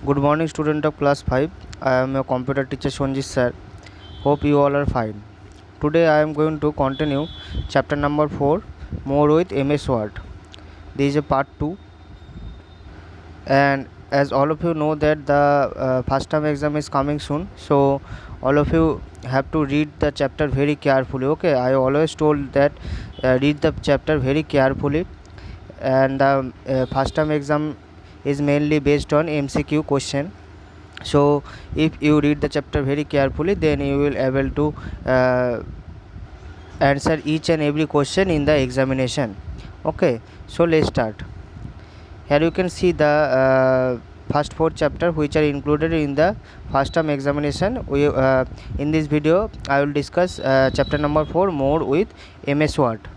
Good morning, student of class 5. I am your computer teacher Sonjit sir. Hope you all are fine. Today I am going to continue chapter number 4, more with MS Word. This is a part 2, and as all of you know that the first term exam is coming soon, so all of you have to read the chapter very carefully. Okay, I always told that read the chapter very carefully, and the first term exam is mainly based on MCQ question. So if you read the chapter very carefully, then you will able to answer each and every question in the examination. Okay, so let's start. Here you can see the first 4 chapter which are included in the first term examination. We in this video I will discuss chapter number 4, more with MS Word,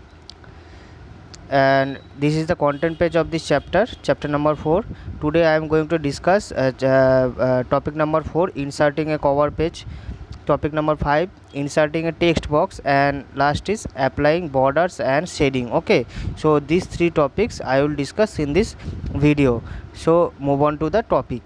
and this is the content page of this chapter number 4. Today I am going to discuss topic number 4, inserting a cover page, topic number 5, inserting a text box, and last is applying borders and shading. Okay, so these 3 topics I will discuss in this video. So move on to the topic.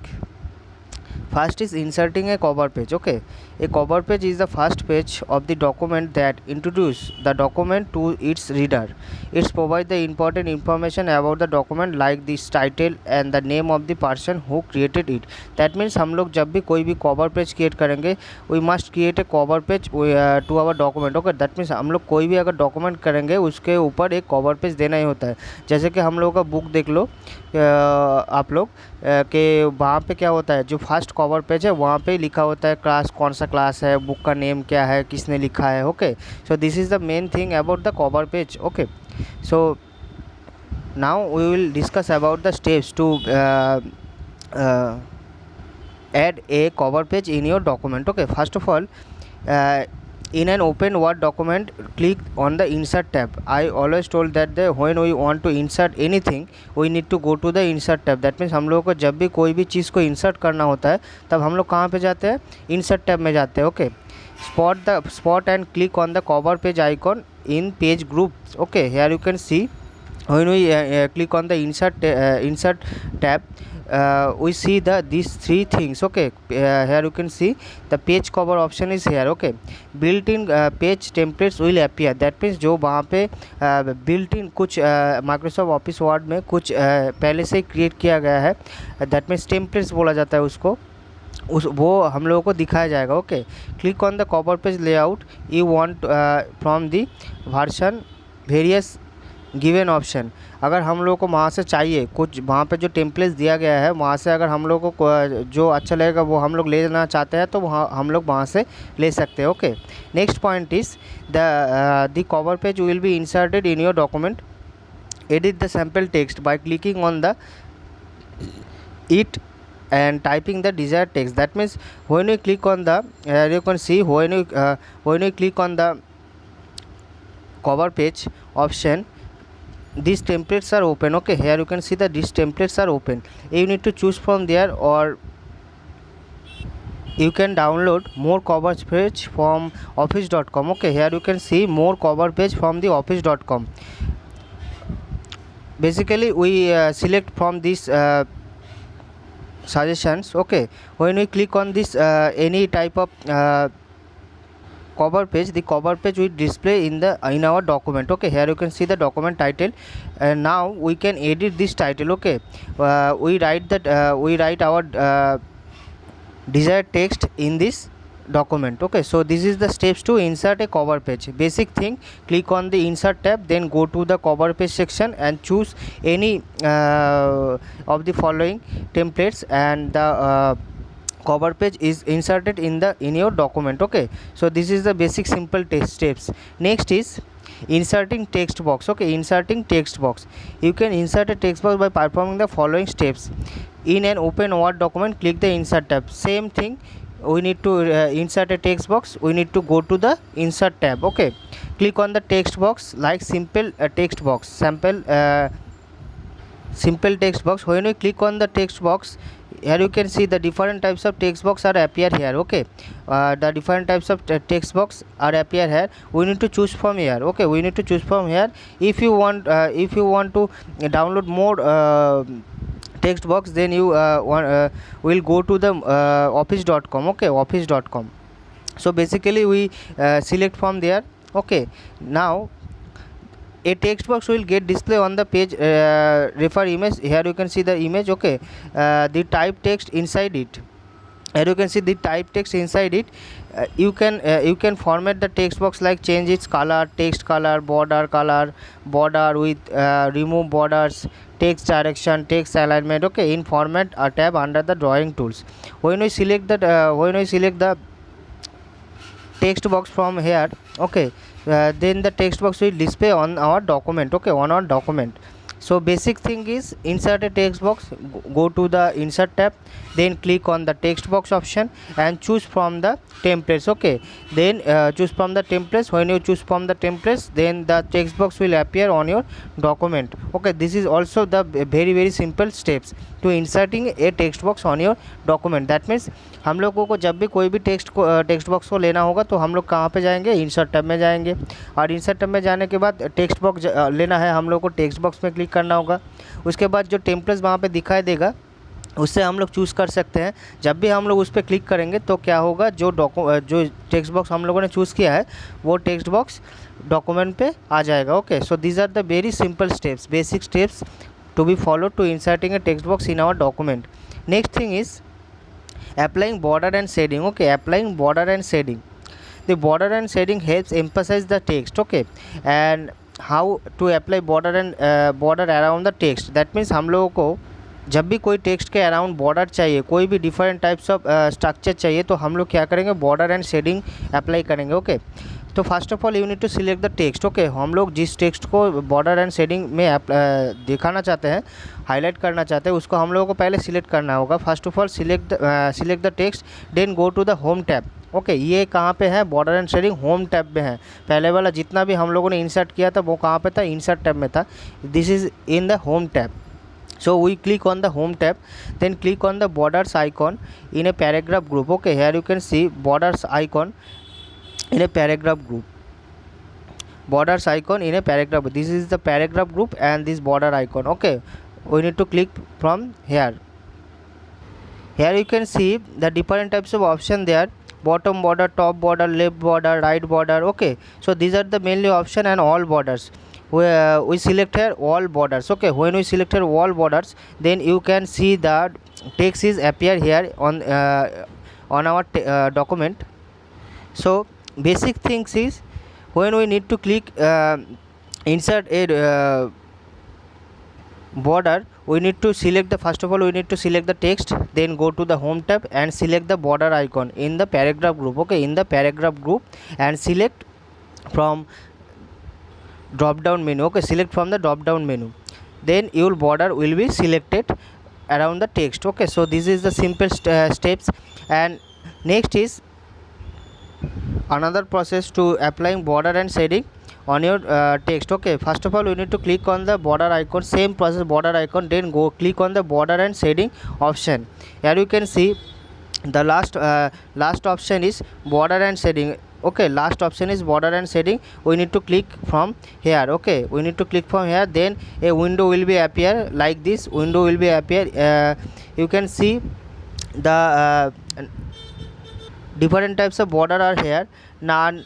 First is inserting a cover page. Okay, a cover page is the first page of the document that introduces the document to its reader. It provides the important information about the document like this title and the name of the person who created it. That means हम लोग जब भी कोई भी cover page create करेंगे, we must create a cover page to our document. Okay, that means हम लोग कोई भी अगर document करेंगे उसके ऊपर एक cover page देना ही होता है. जैसे कि हम लोगों का बुक देख लो आप लोग कि वहाँ पे क्या होता है, जो फर्स्ट कवर पेज है वहाँ पे लिखा होता है क्लास कौन सा क्लास है, बुक का नेम क्या है, किसने लिखा है. Okay, so this is the main thing about the cover page. Okay, so now we will discuss about the steps to add a cover page in your document. Okay, first of all, in an open Word document, click on the insert tab. I always told that when we want to insert anything, we need to go to the insert tab. That means हम लोगों को जब भी कोई भी चीज़ को insert करना होता है तब हम लोग कहाँ पे जाते हैं, insert tab में जाते हैं. Okay, spot and click on the cover page icon in page group. Okay, here you can see when we click on the insert tab, we see these 3 things. Okay, here you can see the page cover option is here. Okay, built-in page templates will appear. That means जो वहाँ पे built-in कुछ Microsoft Office Word में कुछ पहले से create किया गया है, that means templates बोला जाता है उसको, वो हम लोगों को दिखाया जाएगा. Okay, click on the cover page layout you want from the version various given option. अगर हम लोगों को वहाँ से चाहिए कुछ, वहाँ पे जो टेम्पलेट्स दिया गया है वहाँ से अगर हम लोगों को जो अच्छा लगेगा वो हम लोग लेना चाहते हैं तो वहाँ हम लोग वहाँ से ले सकते हैं. Okay, next point is the cover page will be inserted in your document. Edit the sample text by clicking on the it and typing the desired text. That means when you click on the you can see when you click on the cover page option, these templates are open. Okay, here you can see that these templates are open. You need to choose from there, or you can download more cover page from office.com. okay, here you can see more cover page from the office.com. basically we select from this suggestions. Okay, when we click on this any type of cover page, the cover page will display in our document. Okay, here you can see the document title, and now we can edit this title. Okay, we write our desired text in this document. Okay, so this is the steps to insert a cover page. Basic thing, click on the insert tab, then go to the cover page section and choose any of the following templates, and the cover page is inserted in your document. Okay, so this is the basic simple steps. Next is inserting text box. Okay, inserting text box, you can insert a text box by performing the following steps. In an open Word document, click the insert tab. Same thing, we need to insert a text box, we need to go to the insert tab. Okay, click on the text box like simple text box, simple text box. When we click on the text box, here you can see the different types of text box are appear here. Okay, the different types of text box are appear here. We need to choose from here. Okay, we need to choose from here. If you want to download more text box, then you will go to the office.com. okay, office.com. So basically we select from there. Okay, now a text box will get display on the page. Refer image, here you can see the image. Okay, the type text inside it, here you can see the type text inside it. You can format the text box, like change its color, text color, border with remove borders, text direction, text alignment. Okay, in format a tab under the drawing tools. When we select the text box from here, okay, then the text box will display on our document. Okay, on our document. So basic thing is insert a text box, go to the insert tab, then click on the text box option and choose from the templates. Okay, then choose from the templates. When you choose from the templates, then the text box will appear on your document. Okay, this is also the very simple steps to inserting a text box on your document. That means हम लोगों को जब भी कोई भी text box को लेना होगा तो हम लोग कहाँ पे जाएंगे, इंसर्ट टैब में जाएंगे, और इंसर्ट टैब में जाने के बाद टेक्स्ट बॉक्स लेना है, हम लोग को टेक्स्ट बॉक्स में क्लिक करना होगा। उसके बाद जो टेम्पलेट्स वहाँ पे दिखाई देगा उससे हम लोग चूज़ कर सकते हैं। जब भी हम लोग उस पर क्लिक करेंगे तो क्या होगा, जो टेक्स्ट बॉक्स हम लोगों ने चूज़ किया है वो टेक्स्ट बॉक्स डॉक्यूमेंट पे आ जाएगा। Okay, so these are the very simple steps, basic steps to be followed to inserting a text box in our document. Next thing is applying border and shading. Okay, applying border and shading. The border and shading helps emphasize the text. Okay, and how to apply border and border around the text. That means हम लोगों को जब भी कोई text के around border चाहिए, कोई भी डिफरेंट टाइप्स ऑफ स्ट्रक्चर चाहिए, तो हम लोग क्या करेंगे, बॉर्डर एंड शेडिंग अप्लाई करेंगे। ओके, तो first of all you need to select the text. Okay, हम लोग जिस टेक्स्ट को बॉर्डर एंड शेडिंग में दिखाना चाहते हैं, हाईलाइट करना चाहते हैं, उसको हम लोगों को पहले सिलेक्ट करना होगा। First of all select the text, then go to the home tab. Okay, ये कहाँ पे है, border and shading home tab में है। पहले वाला जितना भी हम लोगों ने इंसर्ट किया था वो कहाँ पे था, इंसर्ट टैब में था। This is in the home tab. So we click on the home tab, then click on the borders icon in a paragraph group. Okay, here you can see borders icon in a paragraph group. Borders icon in a paragraph. This is the paragraph group and this border icon. Okay, we need to click from here. Here you can see the different types of option there. Bottom border, top border, left border, right border. Okay, so these are the mainly option and all borders. We select here all borders. Okay, when we select here all borders, then you can see the text is appear here on our document. So basic things is when we need to click insert a border, we need to select the, first of all we need to select the text, then go to the home tab and select the border icon in the paragraph group. Okay, in the paragraph group and select from drop down menu. Okay, select from the drop down menu, then your border will be selected around the text. Okay, so this is the simple steps. And next is another process to applying border and shading on your text. Okay, first of all you need to click on the border icon, same process, border icon, then go click on the border and shading option. Here you can see the last option is border and shading. Okay, last option is border and shading. We need to click from here. Okay, we need to click from here, then a window will be appear like this. Window will be appear. You can see the different types of border are here: none,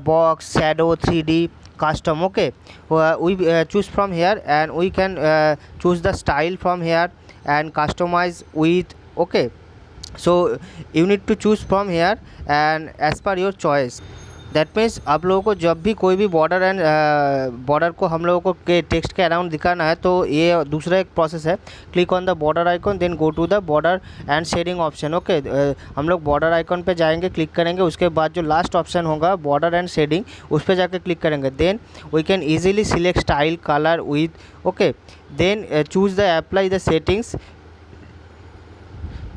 box, shadow, 3D, custom. Okay, we choose from here and we can choose the style from here and customize with. Okay, so you need to choose from here and as per your choice. That means आप लोगों को जब भी कोई भी border and border को हम लोगों को के टेक्स्ट के अराउंड दिखाना है, तो ये दूसरा एक प्रोसेस है। Click on the border icon, then go to the border and shading option. Okay, हम लोग बॉर्डर आइकॉन पे जाएंगे, क्लिक करेंगे, उसके बाद जो लास्ट ऑप्शन होगा बॉर्डर एंड शेडिंग, उस पर जाकर क्लिक करेंगे। Then we can easily select style, colour with. Okay, then choose the apply the settings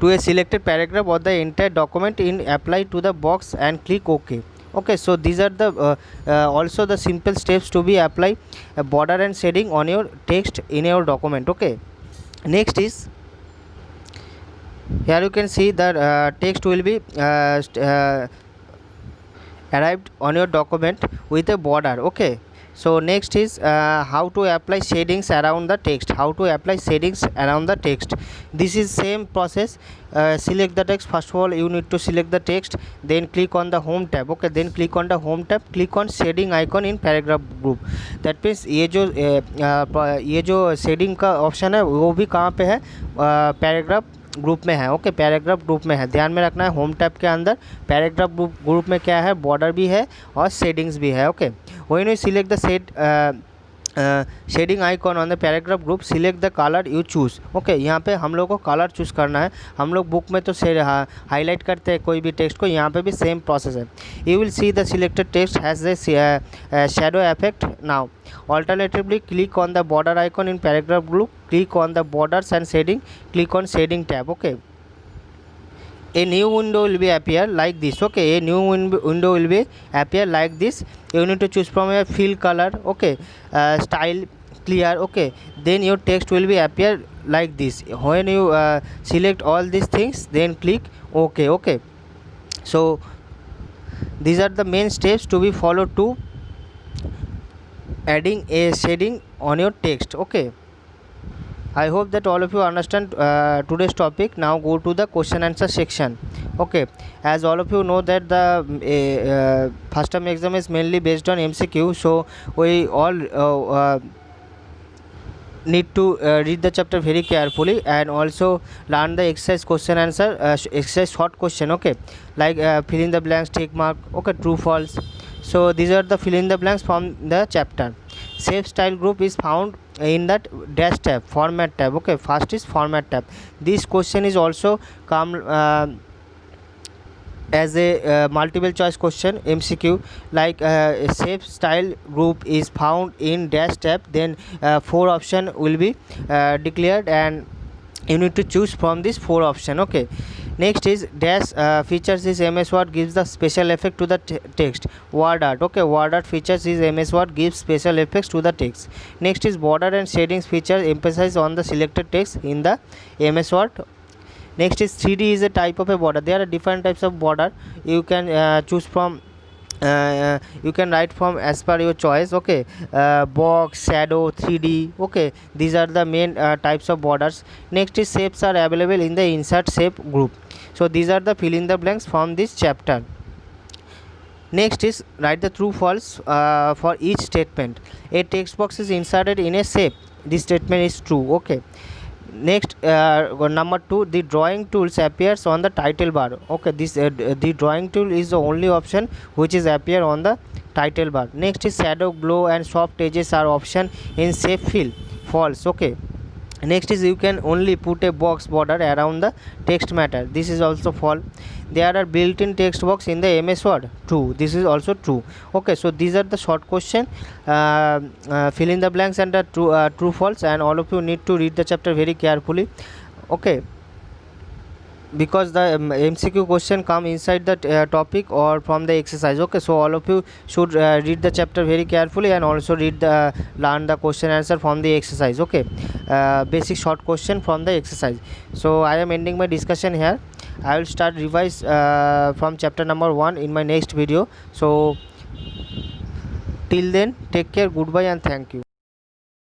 to a selected paragraph or the entire document in apply to the box and click OK. Okay, so these are the also the simple steps to be apply border and shading on your text in your document. Okay, next is here you can see that text will be arrived on your document with a border. Okay, So next is how to apply shadings around the text. How to apply shadings around the text. This is same process. Select the text. First of all, you need to select the text, then click on the home tab. Okay, then click on the home tab, click on shading icon in paragraph group. That means ये जो shading का option है वो भी कहाँ पे है, paragraph group में है. ओके, पैराग्राफ ग्रुप में है, ध्यान में रखना है. होम टैब के अंदर पैराग्राफ ग्रुप में क्या है, बॉर्डर भी है और शेडिंग्स भी है. Okay, when you select the shading icon on the paragraph group, select the colour you choose. Okay, यहाँ पे हम लोग को कलर चूज़ करना है. हम लोग बुक में तो हाईलाइट करते हैं कोई भी टेक्स्ट को, यहाँ पे भी सेम प्रोसेस है. You will see the selected text has the shadow effect now. Alternatively, click on the border icon in paragraph group, click on the borders and shading, click on shading tab. Okay, a new window will be appear like this. Okay, a new window will be appear like this. You need to choose from a fill color. Okay, style clear. Okay, then your text will be appear like this. When you select all these things, then click OK. Okay, so these are the main steps to be followed to adding a shading on your text. Okay, I hope that all of you understand today's topic. Now go to the question answer section. Okay, as all of you know that the first term exam is mainly based on MCQ, so we all need to read the chapter very carefully and also learn the exercise question answer, exercise short question. Okay, like fill in the blanks, tick mark. Okay, true false. So these are the fill in the blanks from the chapter. Shape style group is found in that dash tab, format tab. Okay, first is format tab. This question is also come as a multiple choice question, MCQ, like shape style group is found in dash tab, then 4 option will be declared and you need to choose from this 4 option. Okay, next is dash features is MS Word gives the special effect to the text. Word art. Okay, word art features is MS Word gives special effects to the text. Next is border and shadings features emphasize on the selected text in the MS Word. Next is 3D is a type of a border. There are different types of border. You can choose from you can write from as per your choice. Okay, box, shadow, 3D. Okay, these are the main types of borders. Next is shapes are available in the insert shape group. So these are the fill in the blanks from this chapter. Next is write the true false for each statement. A text box is inserted in a shape. This statement is true. Okay, next number 2, the drawing tools appears on the title bar. Okay, this the drawing tool is the only option which is appear on the title bar. Next is shadow, glow and soft edges are option in shape fill. False. Okay, next is you can only put a box border around the text matter. This is also false. There are built-in text box in the MS Word. True. This is also true. Okay, so these are the short question, fill in the blanks and the true false, and all of you need to read the chapter very carefully. Okay, because the MCQ question come inside the topic or from the exercise. Okay, so all of you should read the chapter very carefully and also learn the question answer from the exercise. Okay, basic short question from the exercise. So I am ending my discussion here. I will start revise from chapter number 1 in my next video. So till then, take care, goodbye and thank you.